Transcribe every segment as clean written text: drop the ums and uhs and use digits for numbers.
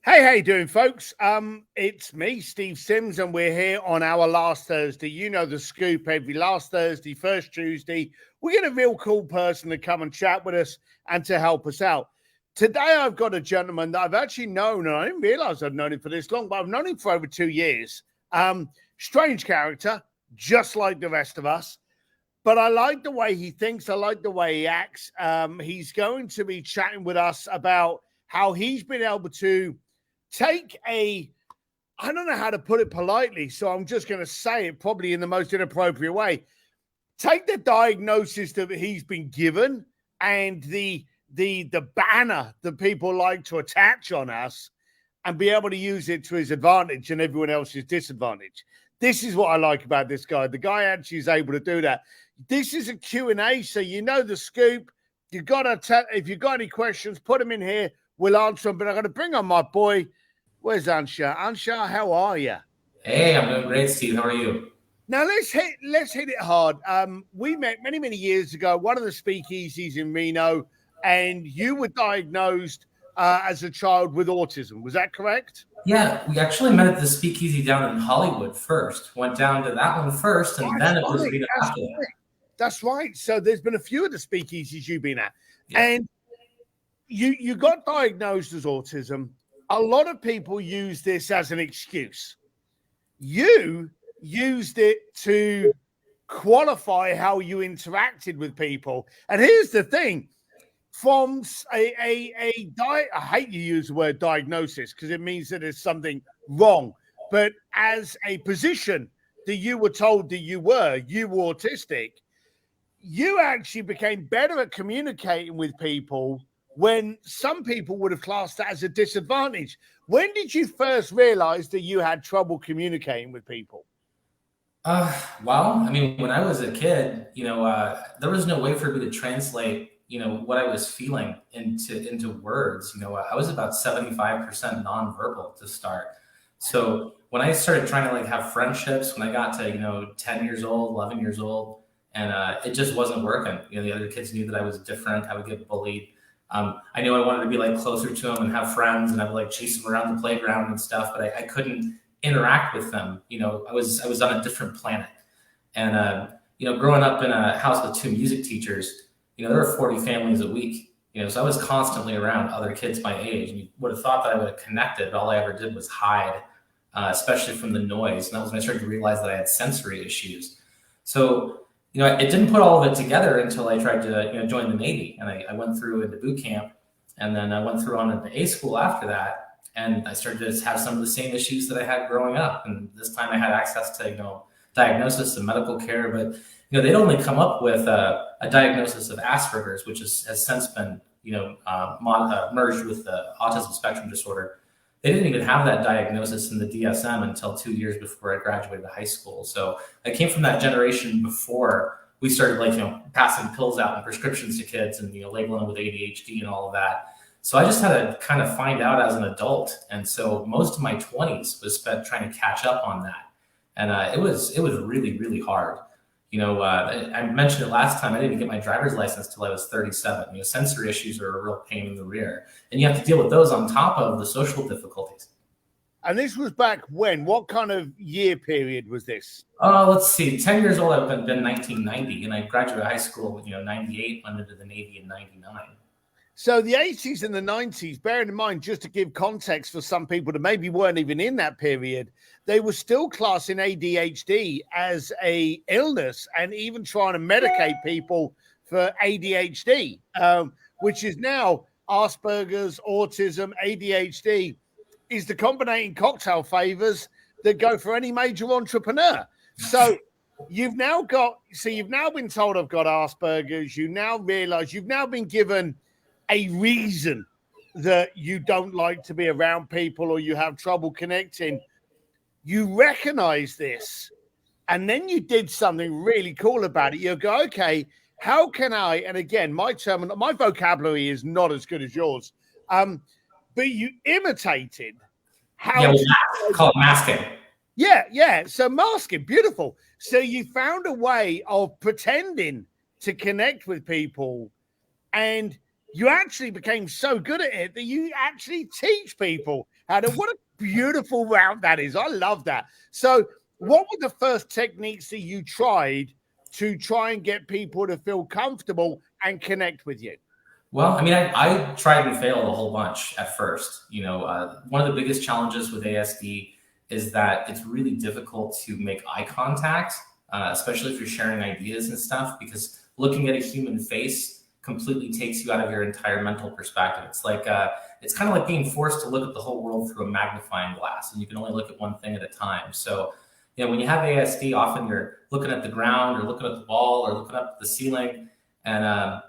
Hey, how you doing, folks? It's me, Steve Sims, and we're here on our last Thursday. You know the scoop. Every last Thursday, first Tuesday, we get a real cool person to come and chat with us and to help us out. Today, I've got a gentleman that I've actually known, and I didn't realize I've known him for this long, but I've known him for over 2 years. Strange character, just like the rest of us. But I like the way he thinks. I like the way he acts. He's going to be chatting with us about how he's been able to take I don't know how to put it politely, so I'm just going to say it probably in the most inappropriate way. Take the diagnosis that he's been given and the banner that people like to attach on us and be able to use it to his advantage and everyone else's disadvantage. This is what I like about this guy. The guy actually is able to do that. This is a Q&A, so you know the scoop. You got to if you've got any questions, put them in here. We'll answer them. But I'm going to bring on my boy. Where's Anshar? Anshar, how are you? Hey, I'm doing great, Steve. How are you? Now let's hit it hard. We met many years ago, one of the speakeasies in Reno, and you were diagnosed as a child with autism. Was that correct? Yeah, we actually met at the speakeasy down in Hollywood first. Went down to that one first, and then it was Reno after that. That's right. So there's been a few of the speakeasies you've been at, and you got diagnosed as autism. A lot of people use this as an excuse. You used it to qualify how you interacted with people. And here's the thing. From I hate you use the word diagnosis because it means that there's something wrong. But as a position that you were told that you were autistic, you actually became better at communicating with people when some people would have classed that as a disadvantage. When did you first realize that you had trouble communicating with people? Well, I mean, when I was a kid, there was no way for me to translate, what I was feeling into words. I was about 75% nonverbal to start. So when I started trying to have friendships, when I got to, 10 years old, 11 years old, and it just wasn't working. The other kids knew that I was different. I would get bullied. I knew I wanted to be closer to them and have friends, and I would chase them around the playground and stuff, but I couldn't interact with them. I was on a different planet. And, growing up in a house with 2 music teachers, there were 40 families a week, so I was constantly around other kids my age, and you would have thought that I would have connected, but all I ever did was hide, especially from the noise. And that was when I started to realize that I had sensory issues. So, it didn't put all of it together until I tried to, join the Navy, and I went through into boot camp, and then I went through on into A school after that, and I started to have some of the same issues that I had growing up. And this time I had access to, diagnosis and medical care, but they'd only come up with a diagnosis of Asperger's, which has since been, merged with the autism spectrum disorder. They didn't even have that diagnosis in the DSM until 2 years before I graduated high school. So I came from that generation before we started passing pills out and prescriptions to kids and, labeling them with ADHD and all of that. So I just had to kind of find out as an adult. And so most of my 20s was spent trying to catch up on that. And it was really, really hard. I mentioned it last time, I didn't get my driver's license till I was 37. Sensory issues are a real pain in the rear. And you have to deal with those on top of the social difficulties. And this was back when? What kind of year period was this? Let's see. 10 years old, I've been 1990. And I graduated high school, 98, went into the Navy in 99. So the 80s and the 90s, bearing in mind, just to give context for some people that maybe weren't even in that period, they were still classing ADHD as a illness and even trying to medicate people for ADHD, which is now Asperger's, autism, ADHD is the combinating cocktail flavors that go for any major entrepreneur. So you've now been told I've got Asperger's. You now realize you've now been given a reason that you don't like to be around people or you have trouble connecting. You recognize this, and then you did something really cool about it. You go, okay, how can I, and again, my vocabulary is not as good as yours, but you imitated how... Yeah, we call it masking. Yeah. So masking, beautiful. So you found a way of pretending to connect with people, and you actually became so good at it that you actually teach people how to. What a beautiful route that is. I love that. So, what were the first techniques that you tried to try and get people to feel comfortable and connect with you? Well, I mean, I tried and failed a whole bunch at first. One of the biggest challenges with ASD is that it's really difficult to make eye contact, especially if you're sharing ideas and stuff, because looking at a human face completely takes you out of your entire mental perspective. It's kind of like being forced to look at the whole world through a magnifying glass, and you can only look at one thing at a time. So, when you have ASD, often you're looking at the ground, or looking at the wall, or looking up at the ceiling, and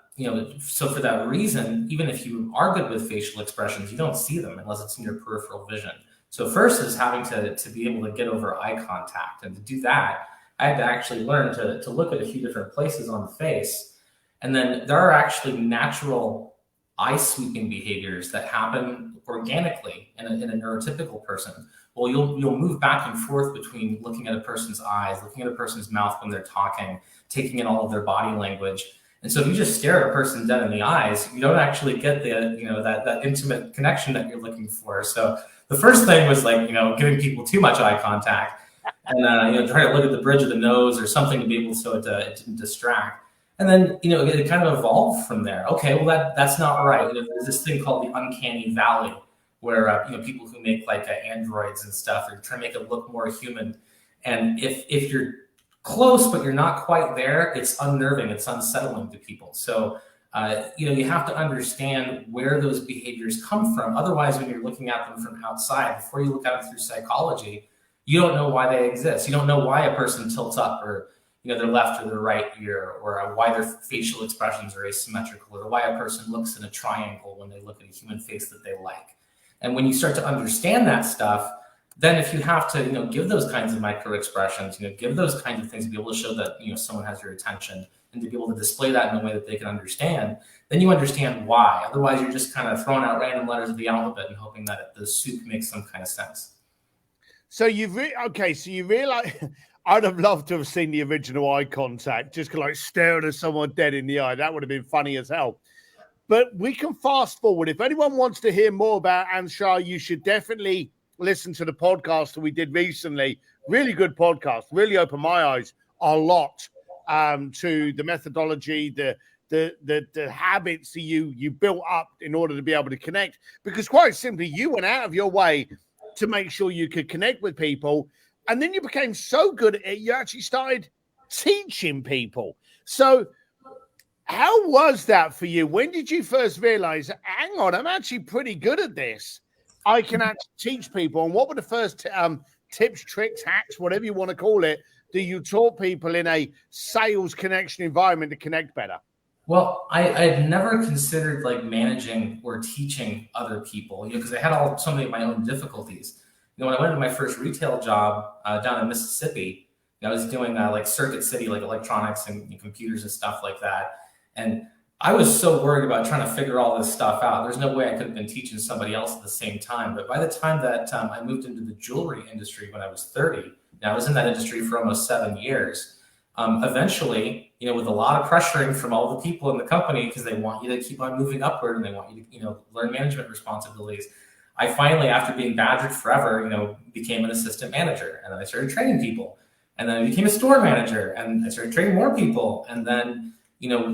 so for that reason, even if you are good with facial expressions, you don't see them unless it's in your peripheral vision. So first is having to be able to get over eye contact. And to do that, I had to actually learn to look at a few different places on the face. And then there are actually natural eye sweeping behaviors that happen organically in a neurotypical person. Well, you'll move back and forth between looking at a person's eyes, looking at a person's mouth when they're talking, taking in all of their body language. And so if you just stare at a person dead in the eyes, you don't actually get that intimate connection that you're looking for. So the first thing was giving people too much eye contact, and try to look at the bridge of the nose or something to be able so it didn't distract. And then it kind of evolved from there. Okay, well that's not right. There's this thing called the uncanny valley, where people who make androids and stuff are trying to make it look more human. And if you're close, but you're not quite there, it's unnerving, it's unsettling to people. So, you have to understand where those behaviors come from. Otherwise, when you're looking at them from outside, before you look at them through psychology, you don't know why they exist. You don't know why a person tilts up, or their left or their right ear, or why their facial expressions are asymmetrical, or why a person looks in a triangle when they look at a human face that they like. And when you start to understand that stuff, then if you have to, give those kinds of micro expressions, give those kinds of things to be able to show that, someone has your attention, and to be able to display that in a way that they can understand, then you understand why. Otherwise, you're just kind of throwing out random letters of the alphabet and hoping that the soup makes some kind of sense. So you realize I'd have loved to have seen the original eye contact, just staring at someone dead in the eye. That would have been funny as hell. But we can fast forward. If anyone wants to hear more about Anshar, you should definitely listen to the podcast that we did recently. Really good podcast. Really opened my eyes a lot to the methodology, the habits that you built up in order to be able to connect. Because quite simply, you went out of your way to make sure you could connect with people, and then you became so good at it, you actually started teaching people. So how was that for you? When did you first realize, hang on, I'm actually pretty good at this? I can actually teach people. And what were the first tips, tricks, hacks, whatever you want to call it, that you taught people in a sales connection environment to connect better? Well, I'd never considered managing or teaching other people, because I had so many of my own difficulties. When I went to my first retail job down in Mississippi, I was doing Circuit City, electronics and computers and stuff like that. And I was so worried about trying to figure all this stuff out. There's no way I could have been teaching somebody else at the same time. But by the time that I moved into the jewelry industry when I was 30, now I was in that industry for almost 7 years. Eventually, with a lot of pressuring from all the people in the company, because they want you to keep on moving upward and they want you to, learn management responsibilities. I finally, after being badgered forever, became an assistant manager, and then I started training people, and then I became a store manager, and I started training more people, and then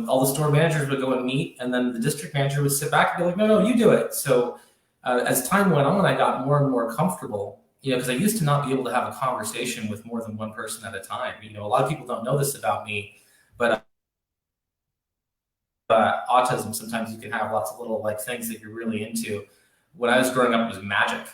all the store managers would go and meet, and then the district manager would sit back and be like, no, you do it. So as time went on, I got more and more comfortable, because I used to not be able to have a conversation with more than one person at a time. A lot of people don't know this about me, but autism, sometimes you can have lots of little things that you're really into. When I was growing up, it was magic.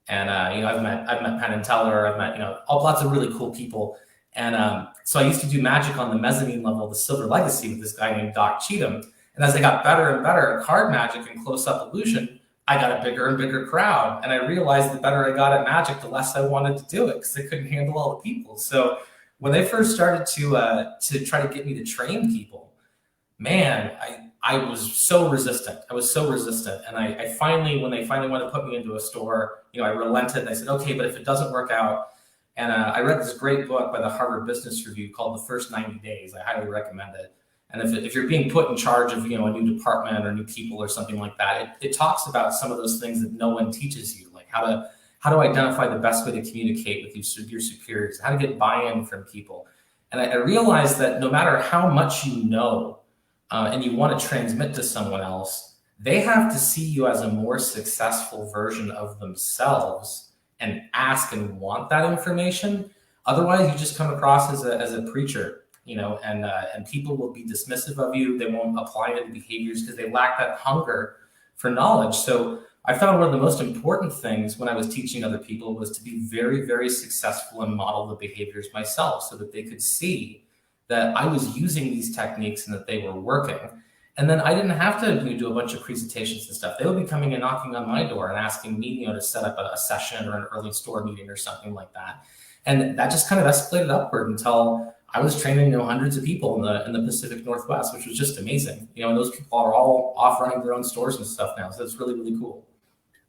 And, I've met Penn and Teller, I've met, lots of really cool people. And so I used to do magic on the mezzanine level of the Silver Legacy with this guy named Doc Cheatham. And as I got better and better at card magic and close-up illusion, I got a bigger and bigger crowd. And I realized the better I got at magic, the less I wanted to do it, because I couldn't handle all the people. So when they first started to try to get me to train people, man, I was so resistant. And I finally, when they finally wanted to put me into a store, I relented and I said, okay, but if it doesn't work out. And I read this great book by the Harvard Business Review called The First 90 Days. I highly recommend it. And if you're being put in charge of, a new department or new people or something like that, it talks about some of those things that no one teaches you, like how to identify the best way to communicate with your superiors, how to get buy-in from people. And I realized that no matter how much you know and you want to transmit to someone else, they have to see you as a more successful version of themselves and ask and want that information. Otherwise, you just come across as a preacher, and people will be dismissive of you. They won't apply to the behaviors because they lack that hunger for knowledge. So I found one of the most important things when I was teaching other people was to be very, very successful and model the behaviors myself so that they could see that I was using these techniques and that they were working. And then I didn't have to do a bunch of presentations and stuff. They would be coming and knocking on my door and asking me, to set up a session or an early store meeting or something like that. And that just kind of escalated upward until I was training, hundreds of people in the Pacific Northwest, which was just amazing. And those people are all off running their own stores and stuff now. So it's really, really cool.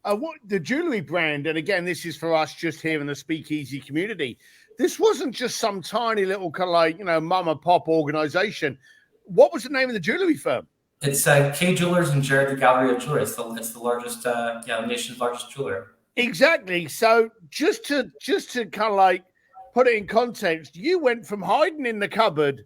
What the jewelry brand, and again, this is for us just here in the Speakeasy community. This wasn't just some tiny little kind of like, mom and pop organization. What was the name of the jewelry firm? It's K Jewelers and Jared the Gallery of Jewelry. It's the largest, the nation's largest jeweler. Exactly. So just to kind of like put it in context, you went from hiding in the cupboard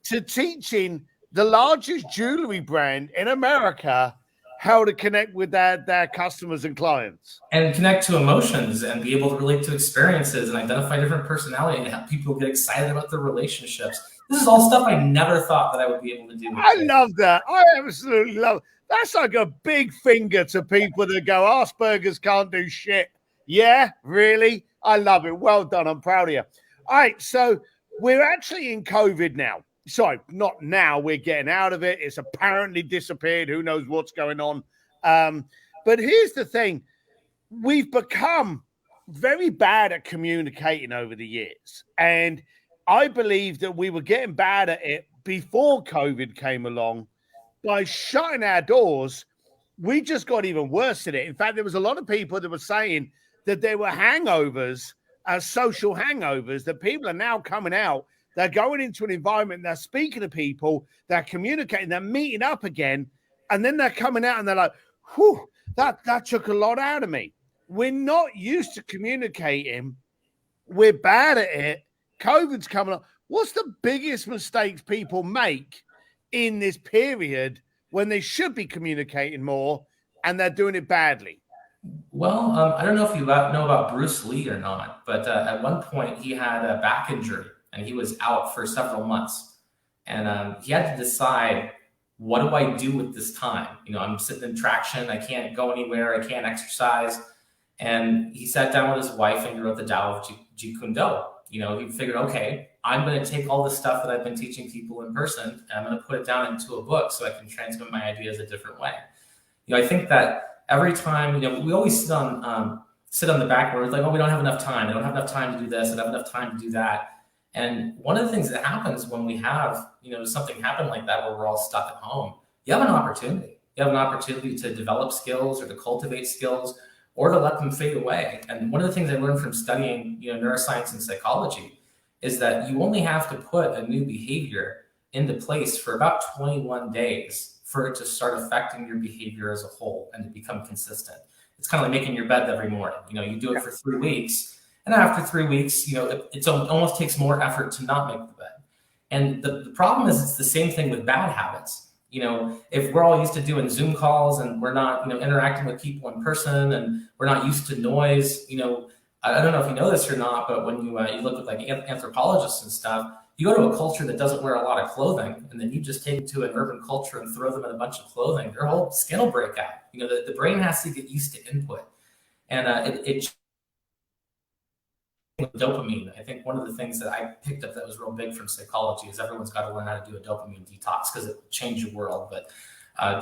to teaching the largest jewelry brand in America how to connect with their customers and clients. And connect to emotions and be able to relate to experiences and identify different personality and help people get excited about their relationships. This is all stuff I never thought that I would be able to do. I love that. I absolutely love it. That's like a big finger to people that go, Asperger's can't do shit. Yeah, really? I love it. Well done. I'm proud of you. All right. So we're actually in COVID now. Sorry, not now. We're getting out of it. It's apparently disappeared. Who knows what's going on? But here's the thing. We've become very bad at communicating over the years. And I believe that we were getting bad at it before COVID came along. By shutting our doors, we just got even worse at it. In fact, there was a lot of people that were saying that there were hangovers, social hangovers, that people are now coming out. They're going into an environment, they're speaking to people, they're communicating, they're meeting up again, and then they're coming out and they're like, whew, that took a lot out of me. We're not used to communicating. We're bad at it. COVID's coming up. What's the biggest mistakes people make in this period when they should be communicating more and they're doing it badly? Well, I don't know if you know about Bruce Lee or not, but at one point he had a back injury and he was out for several months. And he had to decide, what do I do with this time? I'm sitting in traction. I can't go anywhere. I can't exercise. And he sat down with his wife and he wrote the Tao of Jeet Kune Do. He figured, okay, I'm going to take all the stuff that I've been teaching people in person and I'm going to put it down into a book so I can transmit my ideas a different way. I think that every time, we always sit on the back where it's like, oh, we don't have enough time. I don't have enough time to do this. I don't have enough time to do that. And one of the things that happens when we have, something happen like that where we're all stuck at home, you have an opportunity. You have an opportunity to develop skills or to cultivate skills or to let them fade away. And one of the things I learned from studying, neuroscience and psychology is that you only have to put a new behavior into place for about 21 days for it to start affecting your behavior as a whole and to become consistent. It's kind of like making your bed every morning. You do it for 3 weeks. And after 3 weeks, it almost takes more effort to not make the bed. And the problem is it's the same thing with bad habits. If we're all used to doing Zoom calls and we're not, interacting with people in person and we're not used to noise, I don't know if you know this or not, but when you look at like anthropologists and stuff, you go to a culture that doesn't wear a lot of clothing and then you just take it to an urban culture and throw them in a bunch of clothing, their whole skin will break out. The brain has to get used to input. And it dopamine. I think one of the things that I picked up that was real big from psychology is everyone's got to learn how to do a dopamine detox because it will change your world. But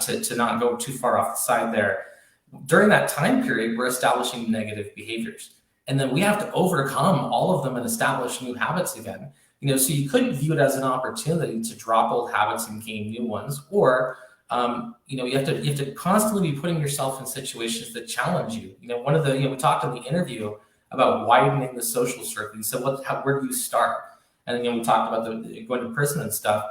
to not go too far off the side there, during that time period, we're establishing negative behaviors. And then we have to overcome all of them and establish new habits again. So you could view it as an opportunity to drop old habits and gain new ones, or you have to constantly be putting yourself in situations that challenge you. One of the we talked in the interview about widening the social circle. So where do you start? And we talked about going to prison and stuff.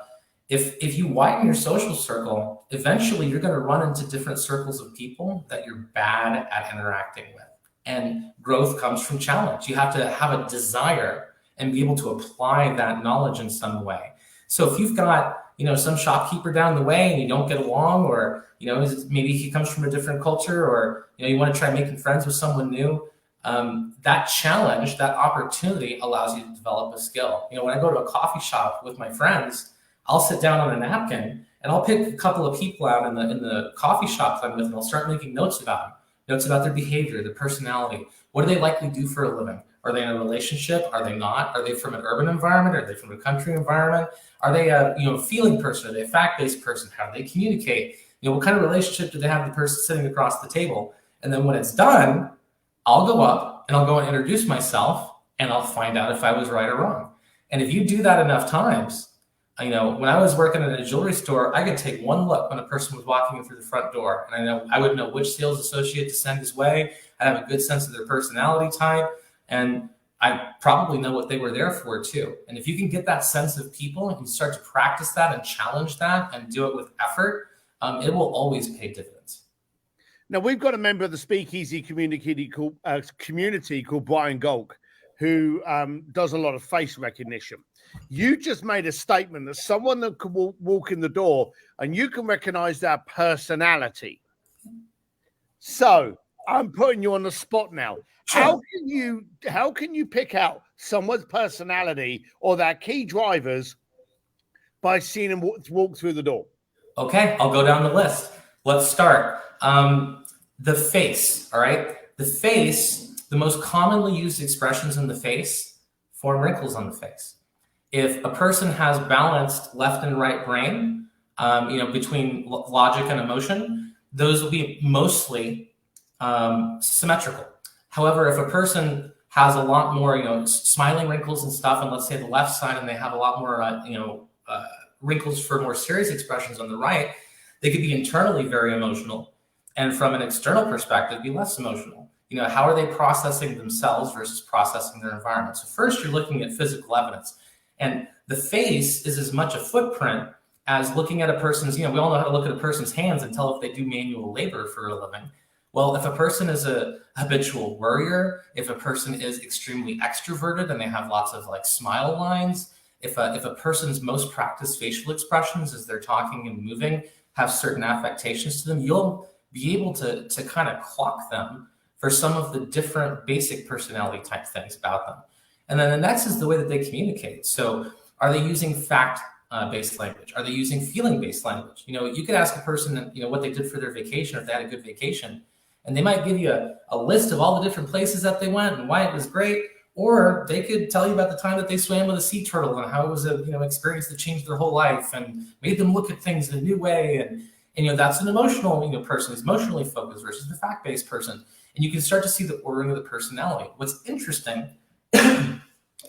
If you widen your social circle, eventually you're going to run into different circles of people that you're bad at interacting with. And growth comes from challenge. You have to have a desire and be able to apply that knowledge in some way. So if you've got, some shopkeeper down the way and you don't get along, or, maybe he comes from a different culture, or, you want to try making friends with someone new, that challenge, that opportunity allows you to develop a skill. When I go to a coffee shop with my friends, I'll sit down on a napkin and I'll pick a couple of people out in the coffee shop that I'm with, and I'll start making notes about them, notes about their behavior, their personality. What do they likely do for a living? Are they in a relationship? Are they not? Are they from an urban environment? Are they from a country environment? Are they a feeling person? Are they a fact-based person? How do they communicate? What kind of relationship do they have with the person sitting across the table? And then when it's done, I'll go up and I'll go and introduce myself, and I'll find out if I was right or wrong. And if you do that enough times, when I was working at a jewelry store, I could take one look when a person was walking in through the front door, and I would know which sales associate to send his way. I'd have a good sense of their personality type, and I probably know what they were there for too. And if you can get that sense of people and you start to practice that and challenge that and do it with effort, it will always pay dividends. Now, we've got a member of the Speakeasy community called Brian Golk, who does a lot of face recognition. You just made a statement that someone that could walk in the door and you can recognize their personality. So I'm putting you on the spot now. Sure. How can you pick out someone's personality or their key drivers by seeing them walk through the door? Okay, I'll go down the list. Let's start. The face, all right? The face, the most commonly used expressions in the face form wrinkles on the face. If a person has balanced left and right brain, between logic and emotion, those will be mostly symmetrical. However, if a person has a lot more, smiling wrinkles and stuff, and let's say the left side, and they have a lot more, wrinkles for more serious expressions on the right, they could be internally very emotional, and from an external perspective, be less emotional. How are they processing themselves versus processing their environment? So first, you're looking at physical evidence. And the face is as much a footprint as looking at a person's, we all know how to look at a person's hands and tell if they do manual labor for a living. Well, if a person is a habitual worrier, if a person is extremely extroverted and they have lots of smile lines, if a person's most practiced facial expressions as they're talking and moving have certain affectations to them, you'll be able to kind of clock them for some of the different basic personality type things about them. And then the next is the way that they communicate. So are they using fact-based language? Are they using feeling-based language? You could ask a person, what they did for their vacation, or if they had a good vacation, and they might give you a list of all the different places that they went and why it was great. Or they could tell you about the time that they swam with a sea turtle and how it was a experience that changed their whole life and made them look at things in a new way. And that's an emotional person who's emotionally focused versus the fact-based person. And you can start to see the ordering of the personality. What's interesting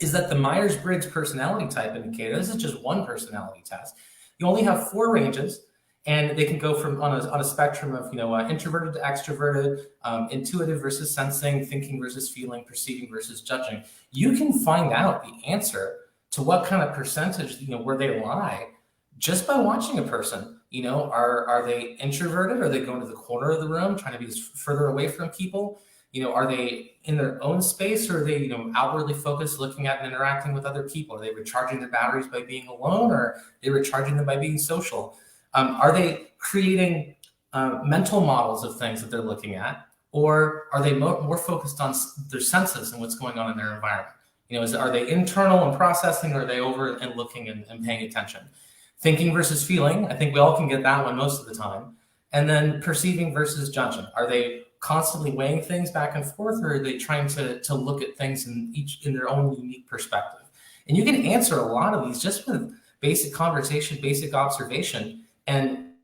is that the Myers-Briggs personality type indicator, this is just one personality test. You only have 4 ranges, and they can go from on a spectrum of introverted to extroverted, intuitive versus sensing, thinking versus feeling, perceiving versus judging. You can find out the answer to what kind of percentage where they lie just by watching a person. Are they introverted? Are they going to the corner of the room trying to be further away from people? Are they in their own space, or are they outwardly focused, looking at and interacting with other people? Are they recharging their batteries by being alone, or are they recharging them by being social? Are they creating mental models of things that they're looking at, or are they more focused on their senses and what's going on in their environment? Are they internal and processing, or are they over and looking and paying attention? Thinking versus feeling, I think we all can get that one most of the time. And then perceiving versus judging. Are they constantly weighing things back and forth, or are they trying to look at things in their own unique perspective? And you can answer a lot of these just with basic conversation, basic observation, and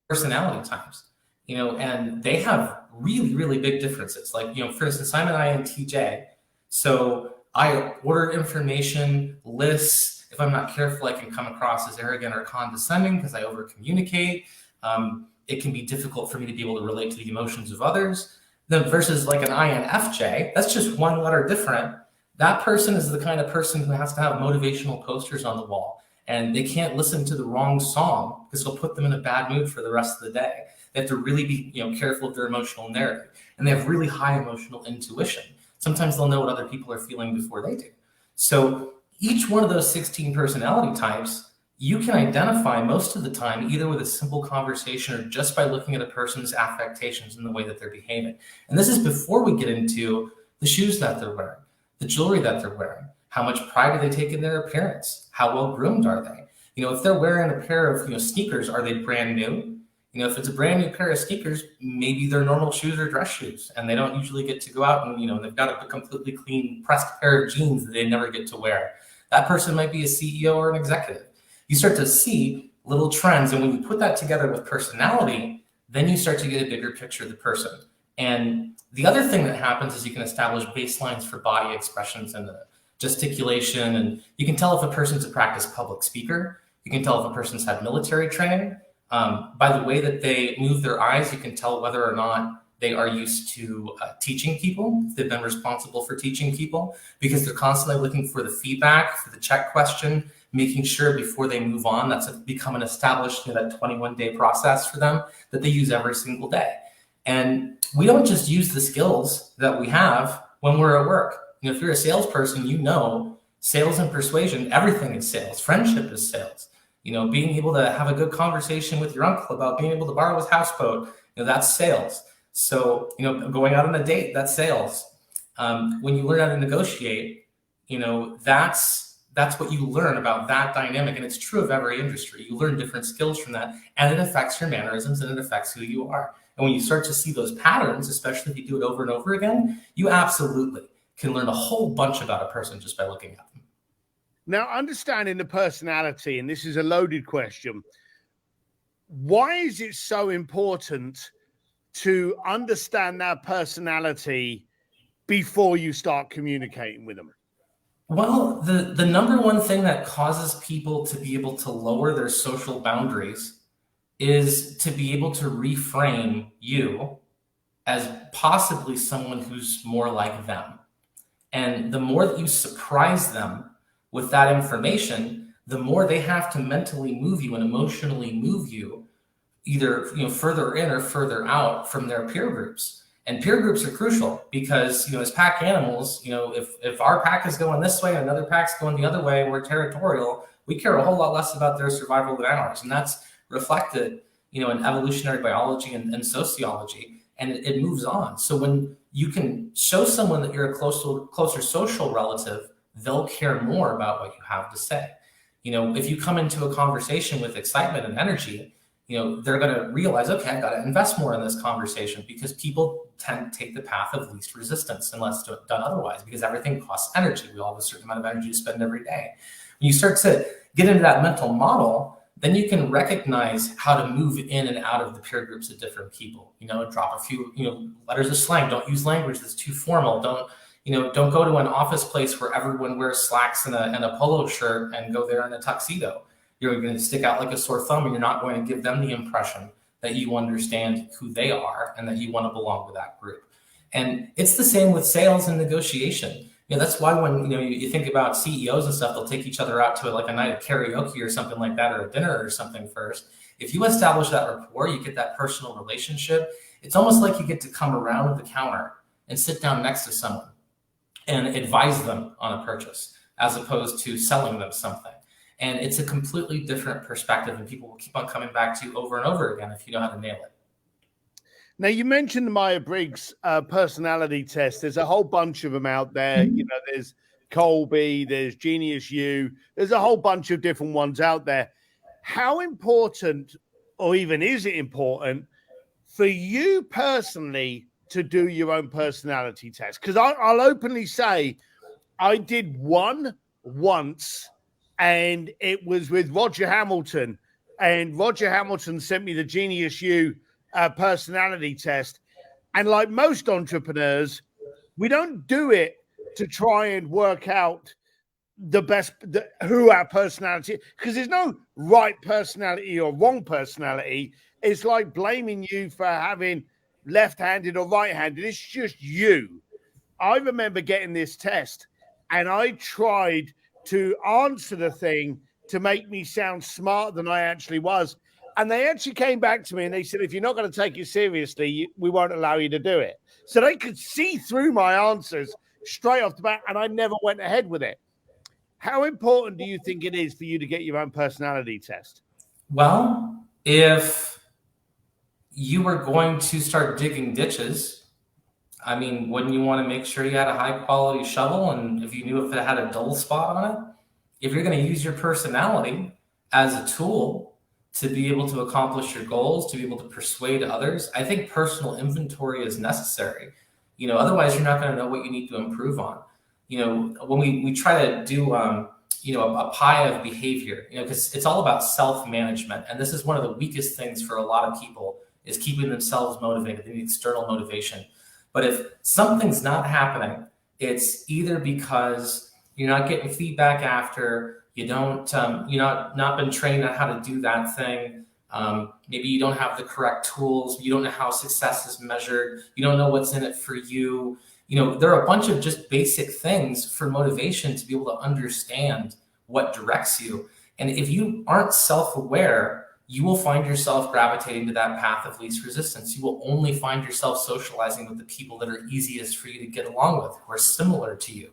personality types, and they have really, really big differences. Like, for instance, I'm an INTJ, so I order information, lists. If I'm not careful, I can come across as arrogant or condescending because I over communicate. It can be difficult for me to be able to relate to the emotions of others. Then versus like an INFJ, that's just one letter different. That person is the kind of person who has to have motivational posters on the wall and they can't listen to the wrong song because it'll put them in a bad mood for the rest of the day. They have to really be, careful of their emotional narrative, and they have really high emotional intuition. Sometimes they'll know what other people are feeling before they do. So each one of those 16 personality types, you can identify most of the time either with a simple conversation or just by looking at a person's affectations and the way that they're behaving. And this is before we get into the shoes that they're wearing, the jewelry that they're wearing, how much pride do they take in their appearance, how well groomed are they? If they're wearing a pair of sneakers, are they brand new? If it's a brand new pair of sneakers, maybe they're normal shoes or dress shoes, and they don't usually get to go out and, they've got a completely clean pressed pair of jeans that they never get to wear. That person might be a CEO or an executive. You start to see little trends, and when you put that together with personality, then you start to get a bigger picture of the person. And the other thing that happens is you can establish baselines for body expressions and gesticulation, and you can tell if a person's a practiced public speaker. You can tell if a person's had military training. By the way that they move their eyes, you can tell whether or not they are used to teaching people, if they've been responsible for teaching people, because they're constantly looking for the feedback, for the check question, making sure before they move on, that's become an established, that 21-day process for them that they use every single day. And we don't just use the skills that we have when we're at work. If you're a salesperson, sales and persuasion, everything is sales. Friendship is sales. Being able to have a good conversation with your uncle about being able to borrow his houseboat, that's sales. So, going out on a date, that's sales. When you learn how to negotiate, that's what you learn about that dynamic. And it's true of every industry. You learn different skills from that, and it affects your mannerisms and it affects who you are. And when you start to see those patterns, especially if you do it over and over again, you absolutely can learn a whole bunch about a person just by looking at them. Now, understanding the personality, and this is a loaded question, why is it so important to understand that personality before you start communicating with them? Well, the number one thing that causes people to be able to lower their social boundaries is to be able to reframe you as possibly someone who's more like them. And the more that you surprise them with that information, the more they have to mentally move you and emotionally move you either further in or further out from their peer groups. And peer groups are crucial because as pack animals, if our pack is going this way and another pack's going the other way and we're territorial, we care a whole lot less about their survival than ours. And that's reflected in evolutionary biology and sociology, and it moves on. So when you can show someone that you're a closer social relative, they'll care more about what you have to say. If you come into a conversation with excitement and energy, they're going to realize, okay, I've got to invest more in this conversation, because people tend to take the path of least resistance unless done otherwise, because everything costs energy. We all have a certain amount of energy to spend every day. When you start to get into that mental model, then you can recognize how to move in and out of the peer groups of different people. Drop a few, letters of slang. Don't use language that's too formal. Don't go to an office place where everyone wears slacks and a polo shirt and go there in a tuxedo. You're going to stick out like a sore thumb, and you're not going to give them the impression that you understand who they are and that you want to belong to that group. And it's the same with sales and negotiation. That's why when you think about CEOs and stuff, they'll take each other out to like a night of karaoke or something like that, or a dinner or something first. If you establish that rapport, you get that personal relationship. It's almost like you get to come around the counter and sit down next to someone and advise them on a purchase, as opposed to selling them something. And it's a completely different perspective, and people will keep on coming back to over and over again if you know how to nail it. Now, you mentioned the Myers-Briggs personality test. There's a whole bunch of them out there. There's Colby, there's Genius U. There's a whole bunch of different ones out there. How important, or even is it important, for you personally to do your own personality test? Because I'll openly say I did one once, and it was with Roger Hamilton. And Roger Hamilton sent me the Genius U personality test. And like most entrepreneurs, we don't do it to try and work out who our personality, because there's no right personality or wrong personality. It's like blaming you for having left-handed or right-handed. It's just you. I remember getting this test, and I tried to answer the thing to make me sound smarter than I actually was. And they actually came back to me and they said, if you're not going to take it seriously, we won't allow you to do it. So they could see through my answers straight off the bat, and I never went ahead with it. How important do you think it is for you to get your own personality test? Well, if you were going to start digging ditches, I mean, wouldn't you want to make sure you had a high quality shovel? And if you knew if it had a dull spot on it, if you're going to use your personality as a tool to be able to accomplish your goals, to be able to persuade others, I think personal inventory is necessary. Otherwise you're not going to know what you need to improve on. When we try to do, a pie of behavior, because it's all about self-management. And this is one of the weakest things for a lot of people is keeping themselves motivated, the external motivation. But if something's not happening, it's either because you're not getting feedback after, you don't, not been trained on how to do that thing. Maybe you don't have the correct tools. You don't know how success is measured. You don't know what's in it for you. There are a bunch of just basic things for motivation to be able to understand what directs you. And if you aren't self-aware, you will find yourself gravitating to that path of least resistance. You will only find yourself socializing with the people that are easiest for you to get along with, who are similar to you.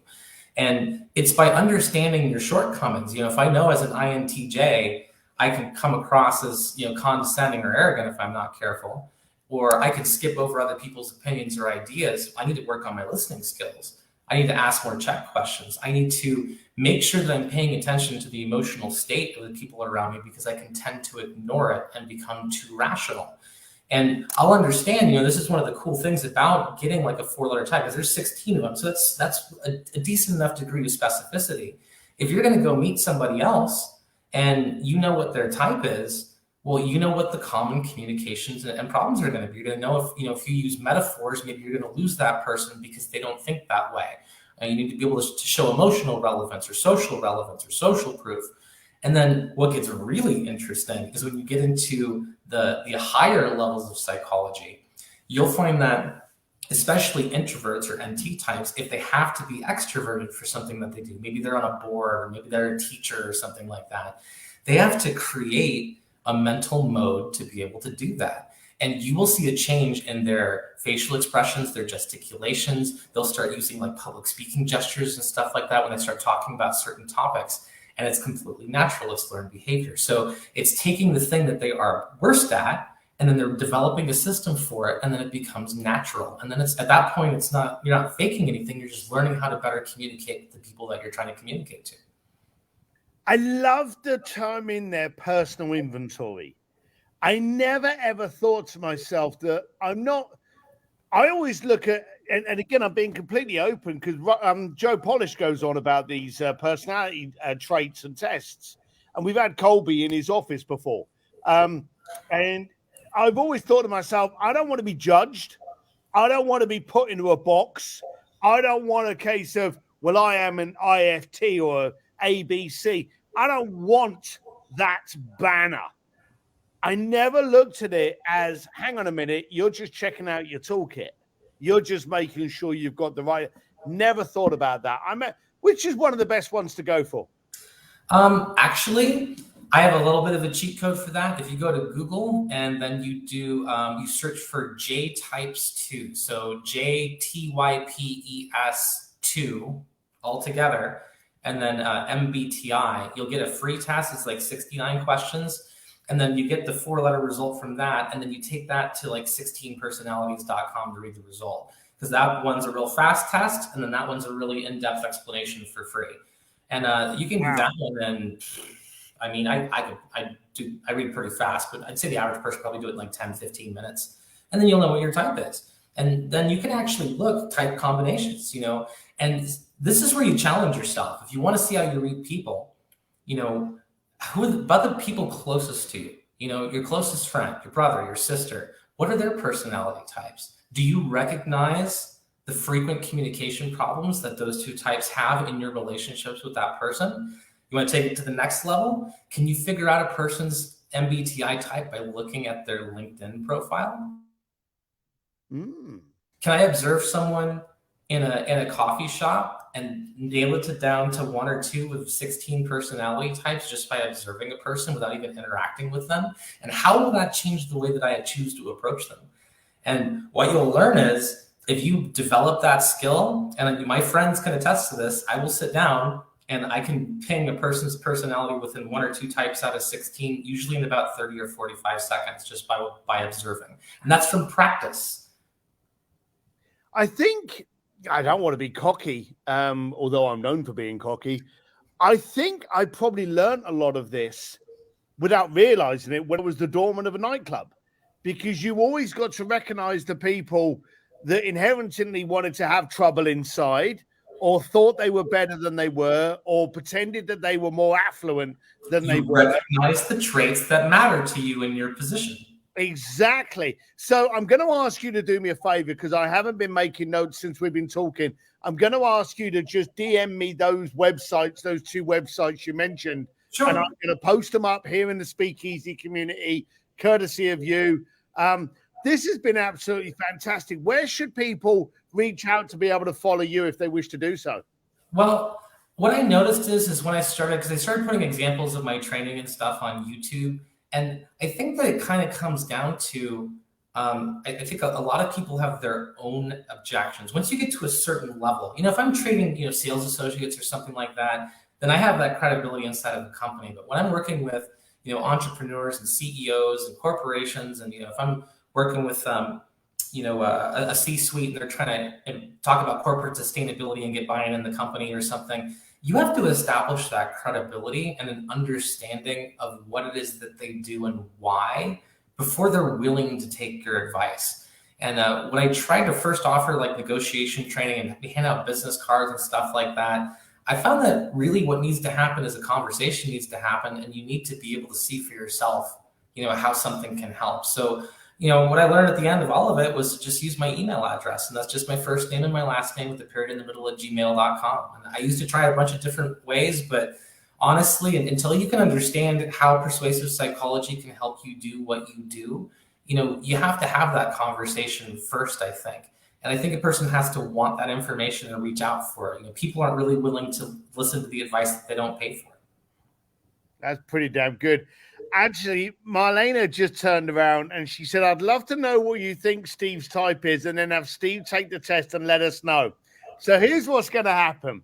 And it's by understanding your shortcomings. If I know as an INTJ, I can come across as, condescending or arrogant if I'm not careful, or I could skip over other people's opinions or ideas. I need to work on my listening skills. I need to ask more check questions. I need to make sure that I'm paying attention to the emotional state of the people around me, because I can tend to ignore it and become too rational. And I'll understand, this is one of the cool things about getting like a 4-letter type, because there's 16 of them. So that's a decent enough degree of specificity. If you're going to go meet somebody else and you know what their type is, well, you know what the common communications and problems are going to be. You're going to know if you use metaphors, maybe you're going to lose that person because they don't think that way. And you need to be able to show emotional relevance or social proof. And then what gets really interesting is when you get into the higher levels of psychology, you'll find that especially introverts or NT types, if they have to be extroverted for something that they do, maybe they're on a board or maybe they're a teacher or something like that, they have to create a mental mode to be able to do that. And you will see a change in their facial expressions, their gesticulations. They'll start using like public speaking gestures and stuff like that when they start talking about certain topics. And it's completely natural. It's learned behavior. So it's taking the thing that they are worst at, and then they're developing a system for it, and then it becomes natural. And then it's at that point, you're not faking anything. You're just learning how to better communicate with the people that you're trying to communicate to. I love the term in there, personal inventory. I never ever thought to myself that I always look at, and again, I'm being completely open because Joe Polish goes on about these personality traits and tests. And we've had Colby in his office before. And I've always thought to myself, I don't want to be judged. I don't want to be put into a box. I don't want a case of, well, I am an IFT or ABC. I don't want that banner. I never looked at it as, hang on a minute, you're just checking out your toolkit. You're just making sure you've got the right. Never thought about that. Which is one of the best ones to go for? Actually, I have a little bit of a cheat code for that. If you go to Google and then you do, you search for J types 2. So JTYPES 2 altogether. And then MBTI, you'll get a free test. It's like 69 questions. And then you get the 4-letter result from that. And then you take that to like 16personalities.com to read the result. Because that one's a real fast test. And then that one's a really in-depth explanation for free. And you can do that one. And I mean, I read pretty fast, but I'd say the average person probably do it in like 10, 15 minutes. And then you'll know what your type is. And then you can actually look type combinations, and this is where you challenge yourself. If you want to see how you read people, who are the people closest to you? Your closest friend, your brother, your sister. What are their personality types? Do you recognize the frequent communication problems that those two types have in your relationships with that person? You want to take it to the next level? Can you figure out a person's MBTI type by looking at their LinkedIn profile? Can I observe someone in a coffee shop and nail it down to one or two of 16 personality types just by observing a person without even interacting with them? And how will that change the way that I choose to approach them? And what you'll learn is if you develop that skill, and my friends can attest to this, I will sit down and I can ping a person's personality within one or two types out of 16, usually in about 30 or 45 seconds, just by observing. And that's from practice. I think, I don't want to be cocky, although I'm known for being cocky. I think I probably learned a lot of this without realizing it when I was the doorman of a nightclub, because you always got to recognize the people that inherently wanted to have trouble inside, or thought they were better than they were, or pretended that they were more affluent than they were. Recognize the traits that matter to you in your position. Exactly. So I'm going to ask you to do me a favor, because I haven't been making notes since we've been talking. I'm going to ask you to just DM me those websites, those two websites you mentioned. Sure. And I'm going to post them up here in the Speakeasy community, courtesy of you. This has been absolutely fantastic. Where should people reach out to be able to follow you if they wish to do so? Well, what I noticed is when I started, because I started putting examples of my training and stuff on YouTube, and I think that it kind of comes down to, I think a lot of people have their own objections. Once you get to a certain level, if I'm training, sales associates or something like that, then I have that credibility inside of the company. But when I'm working with, entrepreneurs and CEOs and corporations, and, if I'm working with, a C-suite and they're trying to talk about corporate sustainability and get buy-in in the company or something, you have to establish that credibility and an understanding of what it is that they do and why before they're willing to take your advice. And when I tried to first offer like negotiation training and hand out business cards and stuff like that, I found that really what needs to happen is a conversation needs to happen, and you need to be able to see for yourself, how something can help. So, what I learned at the end of all of it was to just use my email address. And that's just my first name and my last name with a period in the middle at gmail.com. And I used to try a bunch of different ways, but honestly, until you can understand how persuasive psychology can help you do what you do, you have to have that conversation first, I think. And I think a person has to want that information and reach out for it. People aren't really willing to listen to the advice that they don't pay for. That's pretty damn good. Actually, Marlena just turned around and she said, I'd love to know what you think Steve's type is, and then have Steve take the test and let us know. So here's what's going to happen.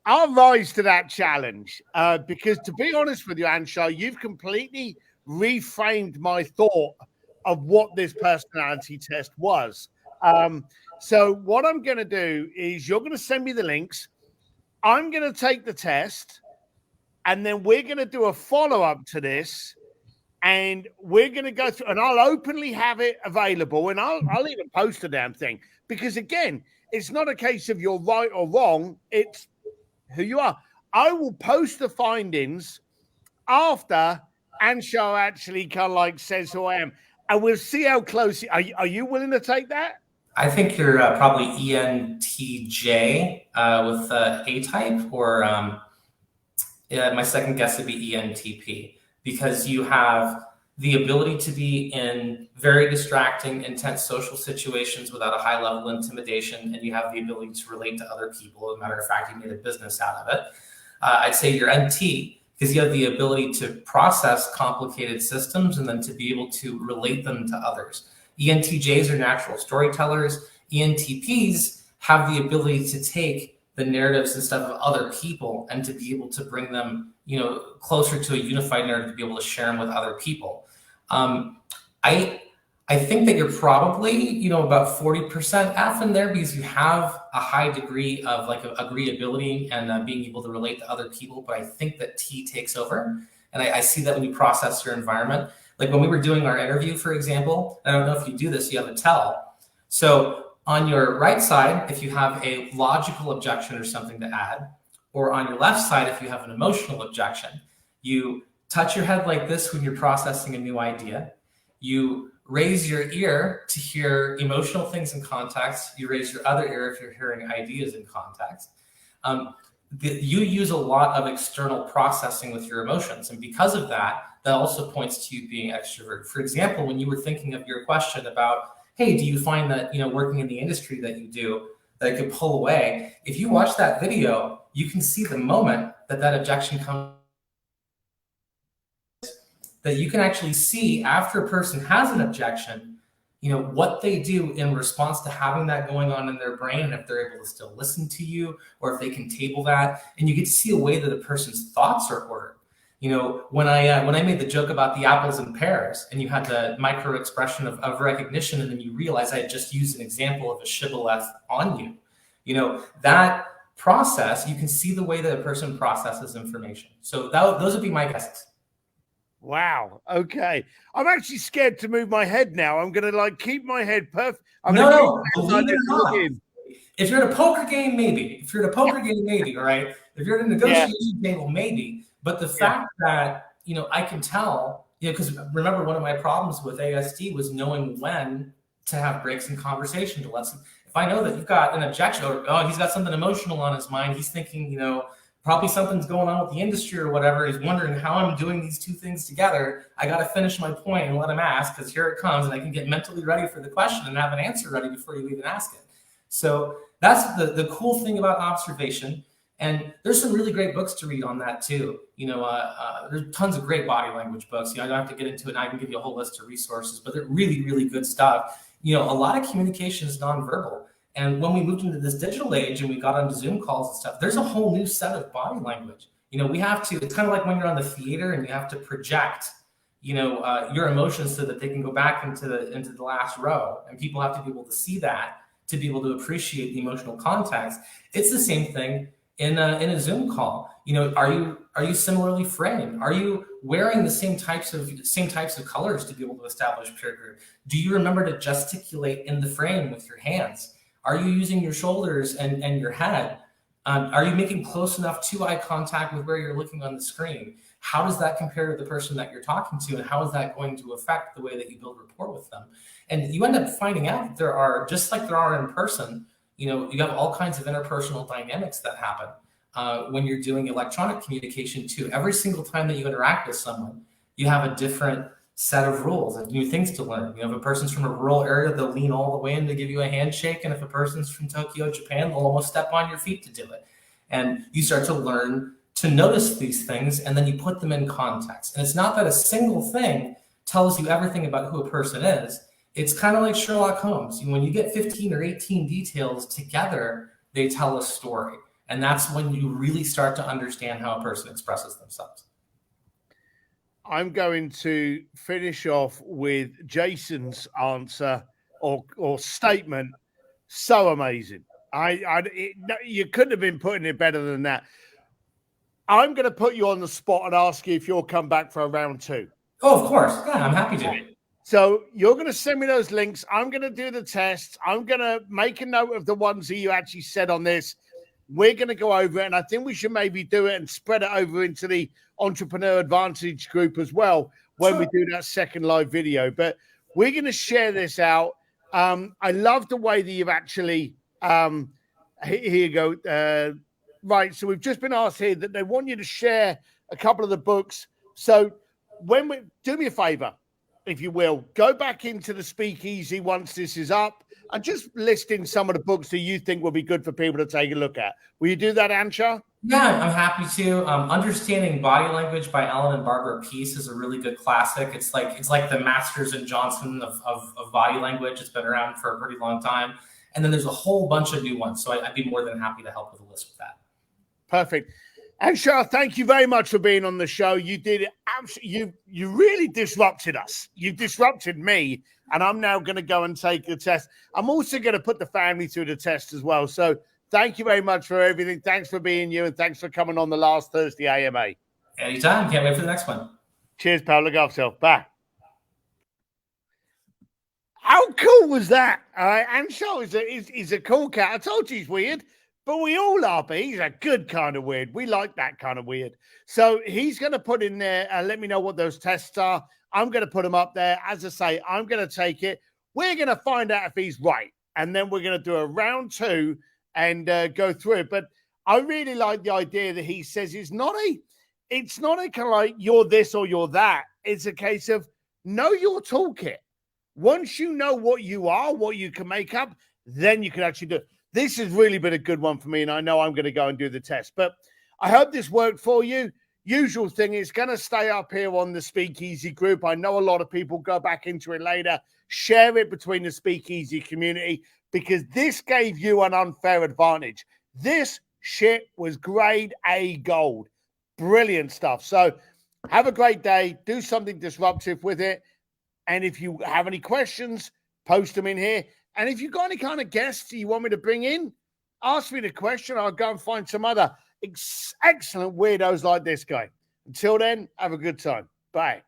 I'll rise to that challenge because, to be honest with you, Anshar, you've completely reframed my thought of what this personality test was. So what I'm going to do is you're going to send me the links. I'm going to take the test, and then we're going to do a follow-up to this, and we're going to go through, and I'll openly have it available, and I'll even post the damn thing, because again, it's not a case of you're right or wrong. It's who you are. I will post the findings after Anshar actually kind of like says who I am, and we'll see how close. Are you willing to take that? I think you're probably ENTJ with A type, or my second guess would be ENTP, because you have the ability to be in very distracting, intense social situations without a high level of intimidation, and you have the ability to relate to other people. As a matter of fact, you made a business out of it. I'd say you're NT, because you have the ability to process complicated systems and then to be able to relate them to others. ENTJs are natural storytellers. ENTPs have the ability to take the narratives and stuff of other people and to be able to bring them, closer to a unified narrative, to be able to share them with other people. I think that you're probably, about 40% F in there, because you have a high degree of like agreeability and being able to relate to other people. But I think that T takes over. And I see that when you process your environment. Like when we were doing our interview, for example, I don't know if you do this, you have a tell. So on your right side, if you have a logical objection or something to add, or on your left side, if you have an emotional objection, you touch your head like this when you're processing a new idea. You raise your ear to hear emotional things in context. You raise your other ear if you're hearing ideas in context. You use a lot of external processing with your emotions. And because of that, that also points to you being extrovert. For example, when you were thinking of your question about, hey, do you find that, working in the industry that you do, that I could pull away. If you watch that video, you can see the moment that that objection comes, that you can actually see after a person has an objection, what they do in response to having that going on in their brain, and if they're able to still listen to you, or if they can table that, and you get to see a way that a person's thoughts are ordered. When I made the joke about the apples and pears, and you had the micro expression of recognition, and then you realize I had just used an example of a shibboleth on you, that process, you can see the way that a person processes information. So those would be my guesses. Wow. Okay. I'm actually scared to move my head now. I'm going to keep my head perfect. No, believe it or not. If you're at a poker game, maybe. If you're at a poker game, maybe. All right. If you're at a negotiation table, maybe. But the fact that, I can tell, because remember, one of my problems with ASD was knowing when to have breaks in conversation to let if I know that you've got an objection, or he's got something emotional on his mind, he's thinking, probably something's going on with the industry or whatever. He's wondering how I'm doing these two things together. I got to finish my point and let him ask, because here it comes, and I can get mentally ready for the question and have an answer ready before you even ask it. So that's the cool thing about observation. And there's some really great books to read on that too. There's tons of great body language books. I don't have to get into it, and I can give you a whole list of resources, but they're really, really good stuff. A lot of communication is nonverbal. And when we moved into this digital age and we got onto Zoom calls and stuff, there's a whole new set of body language. We have to, it's kind of like when you're on the theater and you have to project, your emotions so that they can go back into the last row, and people have to be able to see that to be able to appreciate the emotional context. It's the same thing in a Zoom call. Are you similarly framed? Are you wearing the same types of colors to be able to establish peer group? Do you remember to gesticulate in the frame with your hands? Are you using your shoulders and your head? Are you making close enough to eye contact with where you're looking on the screen? How does that compare to the person that you're talking to, and how is that going to affect the way that you build rapport with them? And you end up finding out that there are, just like there are in person, you have all kinds of interpersonal dynamics that happen when you're doing electronic communication too. Every single time that you interact with someone, you have a different set of rules and new things to learn. If a person's from a rural area, they'll lean all the way in to give you a handshake. And if a person's from Tokyo, Japan, they'll almost step on your feet to do it. And you start to learn to notice these things, and then you put them in context. And it's not that a single thing tells you everything about who a person is. It's kind of like Sherlock Holmes. When you get 15 or 18 details together, they tell a story. And that's when you really start to understand how a person expresses themselves. I'm going to finish off with Jason's answer or statement. So amazing. You couldn't have been putting it better than that. I'm going to put you on the spot and ask you if you'll come back for a round 2. Oh, of course. Yeah, I'm happy to. So you're going to send me those links. I'm going to do the tests. I'm going to make a note of the ones that you actually said on this. We're going to go over it, and I think we should maybe do it and spread it over into the Entrepreneur Advantage group as well when we do that second live video. But we're going to share this out. I love the way that you've actually here you go. Right, so we've just been asked here that they want you to share a couple of the books. So do me a favor, if you will, go back into the speakeasy once this is up and just list in some of the books that you think will be good for people to take a look at. Will you do that, Anshar? Yeah, I'm happy to. Understanding Body Language by Ellen and Barbara Pease is a really good classic. It's like the Masters and Johnson of body language. It's been around for a pretty long time. And then there's a whole bunch of new ones. So I'd be more than happy to help with a list with that. Perfect. Anshar, thank you very much for being on the show. You did it. You really disrupted us. You disrupted me, and I'm now going to go and take the test. I'm also going to put the family through the test as well. So thank you very much for everything. Thanks for being you, and thanks for coming on the last Thursday AMA. Anytime. Can't wait for the next one. Cheers, pal. Look after yourself. Bye. How cool was that? All right, Anshar is a cool cat. I told you he's weird. But we all are, but he's a good kind of weird. We like that kind of weird. So he's going to put in there and let me know what those tests are. I'm going to put them up there. As I say, I'm going to take it. We're going to find out if he's right. And then we're going to do a round 2 and go through it. But I really like the idea that he says it's not a kind of like you're this or you're that. It's a case of know your toolkit. Once you know what you are, what you can make up, then you can actually do it. This has really been a good one for me, and I know I'm going to go and do the test. But I hope this worked for you. Usual thing is going to stay up here on the Speakeasy group. I know a lot of people go back into it later. Share it between the Speakeasy community because this gave you an unfair advantage. This shit was grade A gold. Brilliant stuff. So have a great day. Do something disruptive with it. And if you have any questions, post them in here. And if you've got any kind of guests you want me to bring in, ask me the question. I'll go and find some other excellent weirdos like this guy. Until then, have a good time. Bye.